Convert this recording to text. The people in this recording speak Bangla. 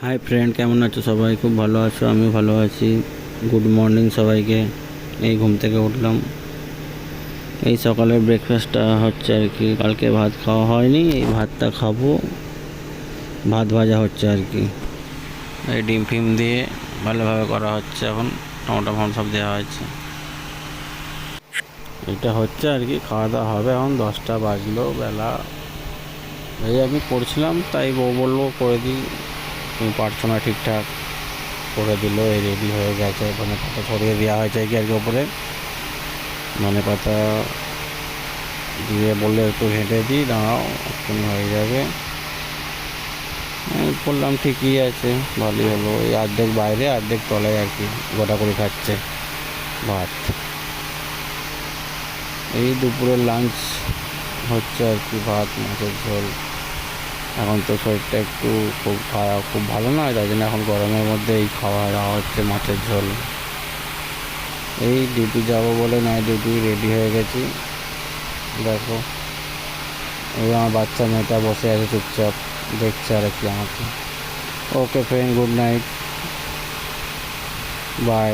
হাই ফ্রেন্ড, কেমন আছো সবাই? খুব ভালো আছো? আমি ভালো আছি। গুড মর্নিং সবাইকে। এই ঘুম থেকে উঠলাম। এই সকালের ব্রেকফাস্টটা হচ্ছে আর কি, কালকে ভাত খাওয়া হয়নি, এই ভাতটা খাবো। ভাত ভাজা হচ্ছে আর কি, এই ডিম ফিম দিয়ে ভালোভাবে করা হচ্ছে। এখন টমেটো ফম সব দেওয়া হয়েছে। এটা হচ্ছে আর কি, খাওয়া দাওয়া হবে। এখন 10টা বাজলো বেলা। এই আমি করছিলাম, তাই বউ বললো করে দিই, তুমি পারছো না ঠিকঠাক, করে দিল। এই রেডি হয়ে গেছে। ধনে পাতা ছড়িয়ে দেওয়া হয়েছে কি আর কি ওপরে। ধনে পাতা দিয়ে বললে একটু হেঁটে দিই, দাঁড়াও এক্ষুনি হয়ে যাবে। বললাম ঠিকই আছে, ভালোই হলো। এই অর্ধেক বাইরে অর্ধেক তলায় আর কি, গোটা করে খাচ্ছে ভাত। এই দুপুরের লাঞ্চ হচ্ছে আর কি, ভাত মাছের ঝোল। এখন তো শরীরটা একটু খুব ভালো নয়, তাই জন্য এখন গরমের মধ্যে এই খাওয়া দাওয়া হচ্ছে, মাছের ঝোল। এই ডিউটি যাবো বলে নাইট ডিউটি রেডি হয়ে গেছি। দেখো, এই আমার বাচ্চা মেয়েটা বসে আছে চুপচাপ, দেখছে আর কি আমাকে। ওকে ফ্রেন্ড, গুড নাইট, বাই।